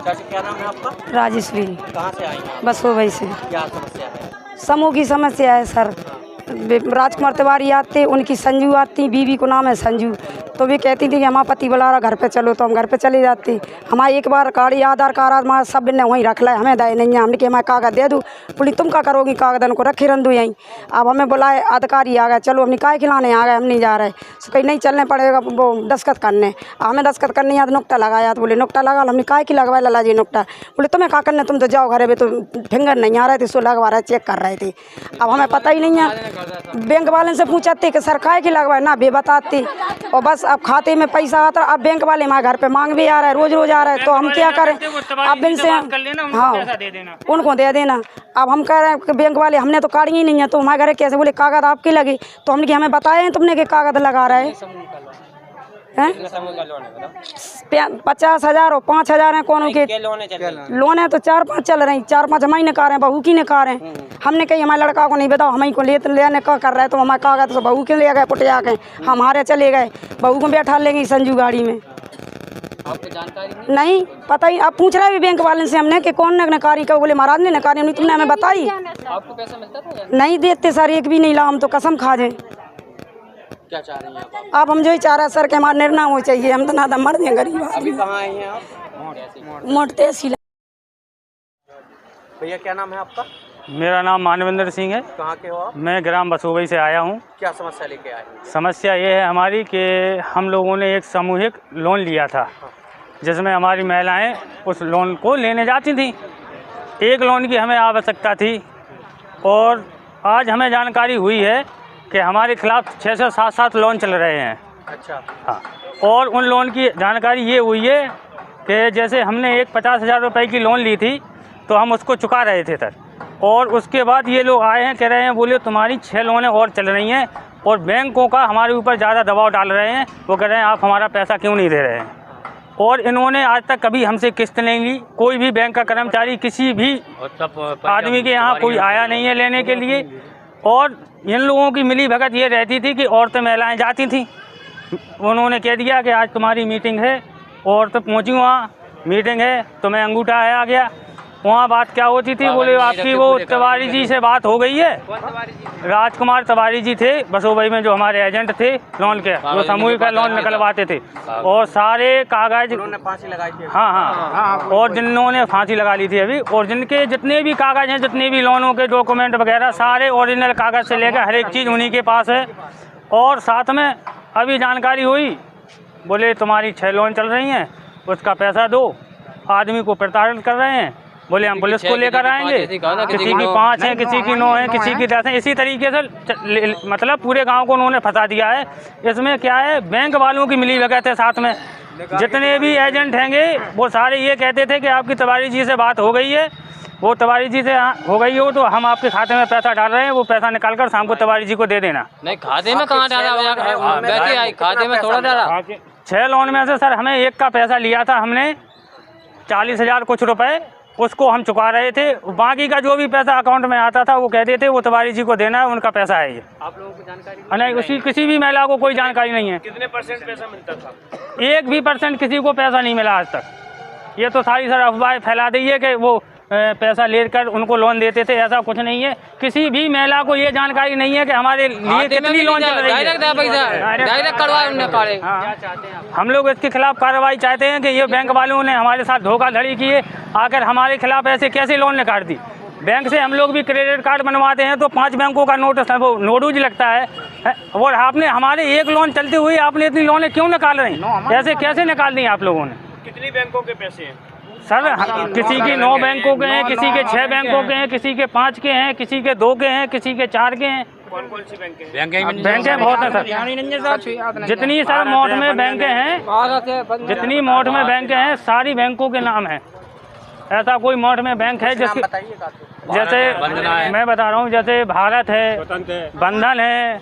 चाची क्या नाम है आपका? राजेश्वरी। कहाँ से आई हैं आप? बसोबई से। क्या समस्या है? समूह की समस्या है सर। राजकुमार तिवारी आते, उनकी संजू आती, बीवी को नाम है संजू, तो वे कहती थी कि हमारा पति बुला रहा घर पे चलो, तो हम घर पे चले जाते। हमारा एक बार कार्ड आधार कार्ड हमारा सब ने वहीं रख ला, हमें दे नहीं है। हमने कि हमारे कागज दे दूँ, बोली तुम क्या करोगी, कागजन को रखे रन दो यहीं। अब हमें बुलाए अधिकारी आ गए, चलो हमने काय खिलाने आ गए, हम नहीं जा रहे। तो कहीं नहीं चलने पड़ेगा वो दस्खत करने। हमें दस्खत करने याद नुकटा लगाया, तो बोले नुकटा लगा, हमने काय की लगवाया लाला जी नुकटा। बोले तुम्हें क्या करना, तुम तो जाओ घर में, तो फिंगर नहीं आ रहे थे, सो लगवा रहे चेक कर रहे थे। अब हमें पता ही नहीं है, बैंक वाले से पूछते कि सर काय की लगवाए ना, बे बताती। और बस अब खाते में पैसा आता, अब बैंक वाले हमारे घर पे मांग भी आ रहा है, रोज रोज आ रहा है, तो हम क्या करें। अब इनसे हाँ उनको दे देना। अब हम कह रहे हैं कि बैंक वाले हमने तो कार्ड ही नहीं है, तो हमारे घर कैसे, बोले कागज आपके लगे, तो हमने कि हमें बताए हैं तुमने कि कागज लगा रहे हैं। 50,000 और 5,000 है कौन के लोन है, तो 4-5 चल रही, 4-5 हमारी ने कार है, बहू की ने कार है। हमने कही हमारे लड़का को नहीं बताओ, हमारी को लेने का कर रहा है, तो हमारे कागज तो बहू के ले गए पुटिया के, हमारे चले गए, बहू को बैठा लेंगे संजू गाड़ी में। आपको जानकारी नहीं पता ही। आप पूछ रहे हैं बैंक वाले से हमने कि कौन ने नकारी का, बोले महाराज ने नकारी, हमने तुमने हमें बताई। आपको पैसा मिलता था? नहीं देते सर, एक भी नहीं ला, हम तो कसम खा जाए। क्या चाह रही हैं आप? अब हम जो ही चाह रहे हैं सर कि हमारा निर्णय हो चाहिए, हम तो ना तो मर दें गरीब। अभी कहाँ आई हैं आप? मोटते सिला। भैया क्या नाम है आपका? मेरा नाम मानवेंद्र सिंह है। कहाँ के हो आप? मैं ग्राम बसोबई से आया हूँ। क्या समस्या लेके आए हैं? समस्या ये है हमारी कि हम लोगों ने एक सामूहिक लोन लिया था, जिसमें हमारी महिलाएं उस लोन को लेने जाती थीं। एक लोन की हमें आवश्यकता थी, और आज हमें जानकारी हुई है कि हमारे खिलाफ़ 6 से 7 लोन चल रहे हैं। अच्छा। हाँ, और उन लोन की जानकारी ये हुई है कि जैसे हमने एक 50,000 रुपये की लोन ली थी, तो हम उसको चुका रहे थे सर, और उसके बाद ये लोग आए हैं, कह रहे हैं बोले तुम्हारी 6 लोनें और चल रही हैं, और बैंकों का हमारे ऊपर ज़्यादा दबाव डाल रहे हैं। वो कह रहे हैं आप हमारा पैसा क्यों नहीं दे रहे हैं। और इन्होंने आज तक कभी हमसे किस्त नहीं ली, कोई भी बैंक का कर्मचारी किसी भी आदमी के यहाँ कोई आया नहीं है लेने के लिए। और इन लोगों की मिली भगत ये रहती थी कि औरतें महिलाएं जाती थीं, उन्होंने कह दिया कि आज तुम्हारी मीटिंग है, औरतें पहुँची वहाँ, मीटिंग है, तुम्हें अंगूठा आ गया। वहाँ बात क्या होती थी, बोले आपकी वो तिवारी जी से बात हो गई है। राजकुमार तिवारी जी थे बसोबई में, जो हमारे एजेंट थे लोन के, वो समूह का लोन निकलवाते थे, और सारे कागज फांसी लगाई थी। हाँ, और जिन्होंने फांसी लगा ली थी अभी, और जिनके जितने भी कागज हैं, जितने भी लोनों के डॉक्यूमेंट वगैरह, सारे ओरिजिनल कागज से लेकर हर एक चीज़ उन्हीं के पास है। और साथ में अभी जानकारी हुई, बोले तुम्हारी 6 लोन चल रही हैं, उसका पैसा दो। आदमी को प्रताड़ित कर रहे हैं, बोले हम पुलिस को लेकर आएंगे, किसी की 5 है, किसी की 9 है, किसी की 10 है। इसी तरीके से मतलब पूरे गांव को उन्होंने फंसा दिया है। इसमें क्या है, बैंक वालों की मिली भगत है। साथ में जितने भी एजेंट हैंगे वो सारे ये कहते थे कि आपकी तिवारी जी से बात हो गई है, वो तिवारी जी से हो गई हो तो हम आपके खाते में पैसा डाल रहे हैं, वो पैसा निकाल कर शाम को तिवारी जी को दे देना। नहीं, खाते में कहाँ डाला, खाते में थोड़ा डाला। 6 लोन में से सर हमें एक का पैसा लिया था हमने, 40,000 कुछ रुपए, उसको हम चुका रहे थे। बाकी का जो भी पैसा अकाउंट में आता था वो कहते थे वो तिवारी जी को देना है, उनका पैसा है ये। आप लोगों को जानकारी नहीं, उसी किसी भी महिला को कोई जानकारी नहीं है। कितने % पैसा मिलता था? 1 भी % किसी को पैसा नहीं मिला आज तक। ये तो सारी सर अफवाह फैला दी है कि वो पैसा लेकर उनको लोन देते थे, ऐसा कुछ नहीं है। किसी भी महिला को ये जानकारी नहीं है कि हमारे लिए कितनी लोन चल रही है। डायरेक्ट करवाए उन्होंने कार्य। हम लोग इसके खिलाफ कार्रवाई चाहते हैं कि ये बैंक वालों ने हमारे साथ धोखाधड़ी की है, आकर हमारे खिलाफ ऐसे कैसे लोन निकाल दी। बैंक से हम लोग भी क्रेडिट कार्ड बनवाते हैं तो 5 बैंकों का नोटिस वो नोडूज लगता है, और आपने हमारे एक लोन चलते हुए आपने इतनी लोनें क्यों निकाल रही, ऐसे कैसे निकाल दी आप लोगों ने? कितनी बैंकों के पैसे हैं सर? किसी के 9 बैंकों के हैं, किसी के 6 बैंकों के हैं, किसी के 5 के हैं, किसी के 2 के हैं, किसी के 4 के हैं। कौन कौन सी बैंकें? बैंकें बहुत हैं सर, जितनी सर मौट में बैंकें हैं, जितनी मौट में बैंकें हैं सारी बैंकों के नाम हैं। ऐसा कोई मौट में बैंक है जैसे मैं बता रहा हूँ, जैसे भारत है, बंधन है,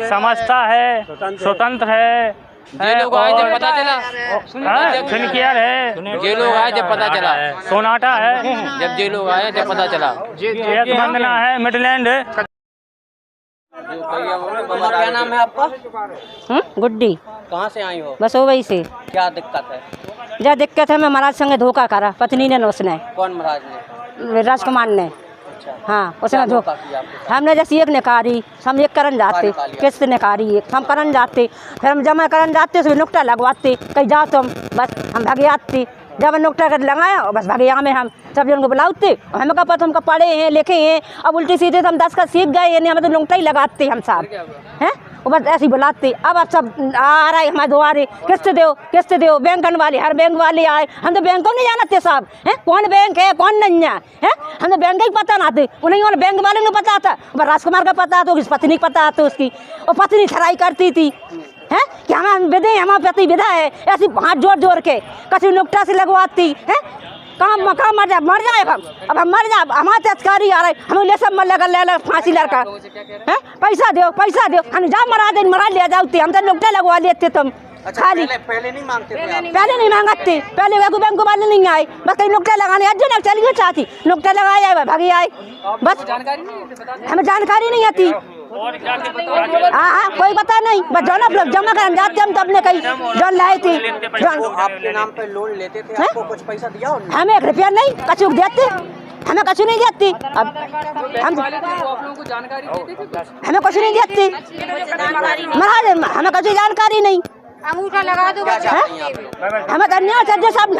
समस्ता है, स्वतंत्र है, ये लोग आए जब पता चला, फिनकेयर है, ये लोग आए जब पता चला, सोनाटा है, जब ये लोग आए जब पता चला, बंधना है, मिडलैंड है। क्या नाम है आपका? गुड्डी। कहाँ से आई हो? बसोबई से। क्या दिक्कत है? जब दिक्कत है मैं महाराज संगे धोखा करा, पत्नी ने उसने, कौन महाराज ने? राजकुमार ने। अच्छा, हाँ उसने धोखा किया आपके साथ? हमने जैसे एक निकारी हम एक करन जाते, निकाल लिया। किस्त निकारी एक हम करन जाते, फिर हम जमा करन जाते उसमें नुकटा लगवाते, कहीं जाओ तुम बस हम भागे आते, जब नुकटा कर लगाया और बस भागे में हम सब जन को बुलाते, हमें का पता हमका पढ़े हैं लिखे हैं, अब उल्टी सीधे तो हम 10 का सीख गए हैं, हमें तो नुकटा ही लगाते हम साहब हैं, वो बस ऐसे ही बुलाते। अब सब आ रहा है हमारे द्वारे, किस्त दो बैंक वाले, हर बैंक वाले आए, हम तो बैंक को नहीं जानते साहब हैं, कौन बैंक है कौन नहीं है, हम तो बैंक ही पता ना थे, उन्हें और बैंक वाले को पता था, बस राजकुमार का पता था, उसकी पत्नी पता था, उसकी और पत्नी छराई करती थी हैं कि हमारे विधे हमारे पति विधा है, ऐसी हाथ जोड़ के कभी नुकटा से लगवाती है, काम मकाम मर जाए अब हम मर जाए, हमारे अधिकारी आ रहे हम ले सब ले फांसी लड़का है, पैसा दो हम जा मरा ले जाते, हम तो नुकटा लगवा लेते तुम खाली। पहले नहीं मांगते थे आप? पहले नहीं मांगते, पहले बैंक वाले नहीं आए, बस कहीं नुकटा लगाने अजय चली गई चाची, नुकटा लगाया भागी आए, बस हमें जानकारी नहीं आती। हाँ कोई पता नहीं, बस जो आप लोग जमा कर जाते हम तो अपने कहीं जौन लाए थे। वो आपके नाम पे लोन लेते थे, आपको कुछ पैसा दिया उन्होंने? हमें 1 रुपया नहीं कछु देते, हमें कछु नहीं देती, अब हम हमें कुछ नहीं देती महाराज, हमें कछु जानकारी नहीं, अंगूठा लगा दो, क्या चाहती हैं आप लोग? हमें धन्यवाद सब